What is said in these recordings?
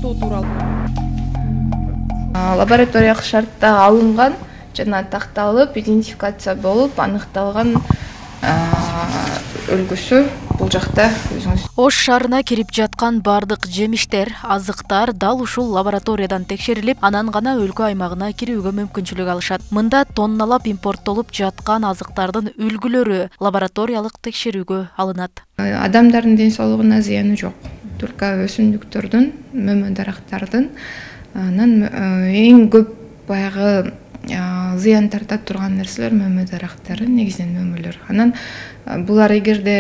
сактоо тууралуу. Лабораториялык шартта алынган жана такталып, идентификация болуп, аныкталган өлгөсү бул жакта өзүңүз. Ош шаарына кирип жаткан бардык жемиштер, азыктар дал ушул лабораториядан текшерилип, анан гана өлкө аймагына кирүүгө мүмкүнчүлүк алышат. Мында тонналап импорттолуп жаткан азыктардын үлгүлөрү лабораториялык текшерүүгө алынат. Адамдардын ден соолугуна зыяны жок. Только өсүмдүктөрдүн, мөмө дарактардын, анан эң көп баягы зыян тарта турган нерселер мөмө дарактары, негизинен мөмөлөр. Анан булар эгерде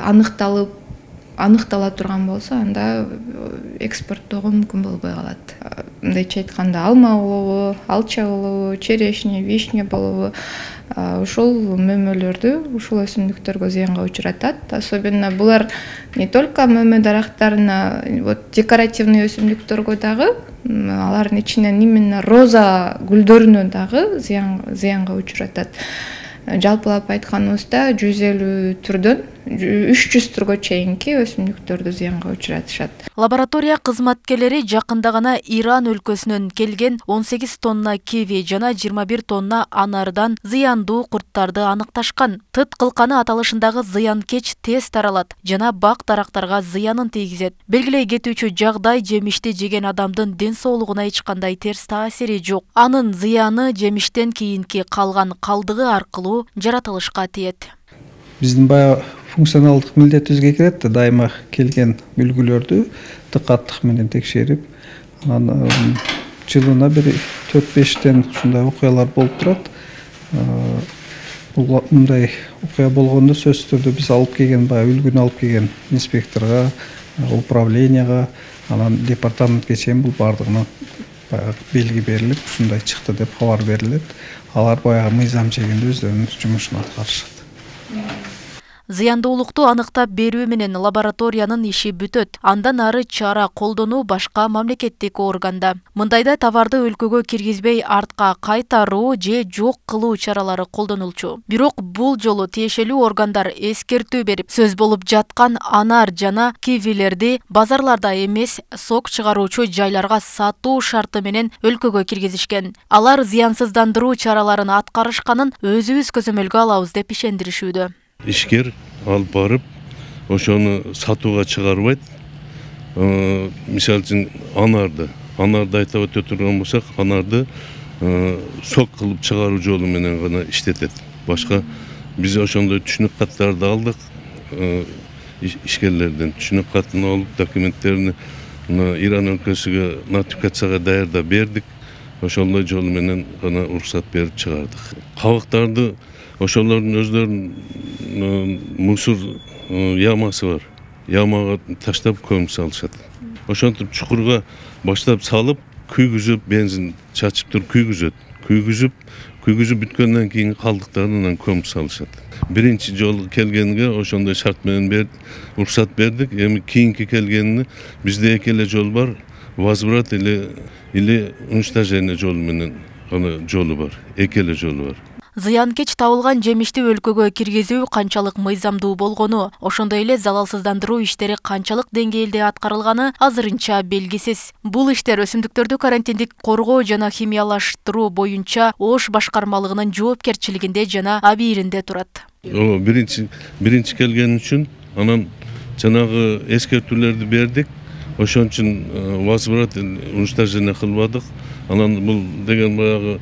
аныктала турган болсо, анда экспорттоого мүмкүн болбой калат. Мындайча айтканда, алма болобу, алча болобу, черешня, вишня болобу, ушул мөмөлөрдү ушул өсүмдүктөргө зыянга учуратат. Особенно булар не только мөмө дарактарына, вот декоративный өсүмдүктөргө дагы, алардын ичинен именно роза гүлдөрүнө дагы зыянга учуратат. Жалпылап айтканыбызда 150 түрдөн 300 түргө чейинки өсүмдүктөрдү зыянга учуратышат. Лаборатория кызматкерлери жакында гана Иран өлкөсүнөн келген 18 тонна киви жана 21 тонна анардан зыяндуу курттарды аныкташкан. Тыт кылканы аталышындагы зыянкеч тез таралат жана бак дарактарга зыянын тийгизет. Белгилей кетүүчү жагдай жемишти жеген адамдын ден соолугуна эч кандай терс таасири жок. Анын зыяны жемиштен кийинки калган калдыгы аркылуу жаратылышка тиет. Биздин баягы функционалдык милдетибизге кирет да, дайыма келген үлгүлөрдү дыкаттык менен текшерип, анан жылына бир 4-5тен ушундай окуялар болуп турат. Бул мындай окуя болгондо сөзсүз түрдө биз алып келген баягы үлгүнү алып келген инспекторго, управленияга, анан департаментке чейин бул бардыгына баягы белги берилип, ушундай чыкты деп кабар берилет. Алар баягы мыйзам чегинде өздөрүнүн жумушун аткарышат. Зыяндуулукту аныктап берүү менен лабораториянын иши бүтөт. Андан ары чара колдонуу башка мамлекеттик органда. Мындайда товарды өлкөгө киргизбей артка кайтаруу же жок кылуу чаралары колдонулчу. Бирок бул жолу тиешелүү органдар эскертүү берип, сөз болуп жаткан анар жана кивилерди базарларда эмес, сок чыгаруучу жайларга сатуу шарты менен өлкөгө киргизишкен. Алар зыянсыздандыруу чараларын аткарышканын өзүбүз көзөмөлгө алабыз деп ишендиришүүдө. Ишкер алып барып, ошону сатууга чыгарбайт. Мисалы үчүн анарды айтып өтө турган болсок, анарды сок кылып чыгаруу жолу менен гана иштетет. Башка биз ошондой түшүнүк каттарды алдык. Ишкерлерден түшүнүк катын алып, документтерин Иран өлкөсүгө нотификацияга даярдап бердик. Ошондой жолу менен гана уруксат берип чыгардык. Кабыктарды ошолордун өздөрүнүн мусор ямасы бар. Ямага таштап көмүп салышат. Ошентип чукурга баштап салып, күйгүзүп, бензин чачып туруп күйгүзөт. Күйгүзүп бүткөндөн кийин калдыктарын көмүп салышат. Биринчи жолу келгенге ошондой шарт менен уруксат бердик. Эми кийинки келгенini бизде эки эле жол бар. Возврат или уничтожение жолу менен жолу бар. Эки эле жолу бар. Зыянкеч табылган жемишти өлкөгө киргизүү канчалык мыйзамдуу болгону, ошондой эле залалсыздандыруу иштери канчалык деңгээлде аткарылганы азырынча белгисиз. Бул иштер өсүмдүктөрдү карантиндик коргоо жана химиялаштыруу боюнча Ош башкармалыгынын жоопкерчилигинде жана абийиринде турат. Биринчи келген үчүн анан жанагы эскертүүлөрдү бердик. Ошон үчүн возврат уничтожение кылбадык. Анан бул деген баягы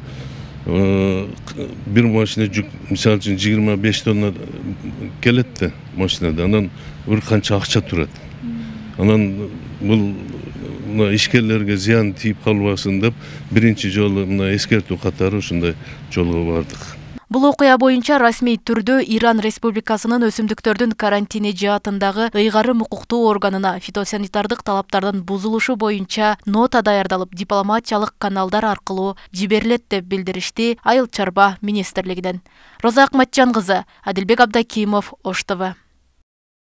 bir машина жүк, мисалы үчүн 25 тонна келет да машинада, анан бир канча акча турат. Анан бул ишкерлерге зыян тийип калбасын деп биринчи жолу эскертүү катары ушундай жолго бардык. Бул окуя боюнча расмий түрдө Иран Республикасынын өсүмдүктөрдүн карантини жаатындагы ыйгарым укуктуу органына фитосанитардык талаптардын бузулушу боюнча нота даярдалып, дипломатиялык каналдар аркылуу жиберилет деп билдиришти Айыл чарба министрлигинен. Роза Акматжан кызы, Адилбек Абдакимов, Ош ТВ.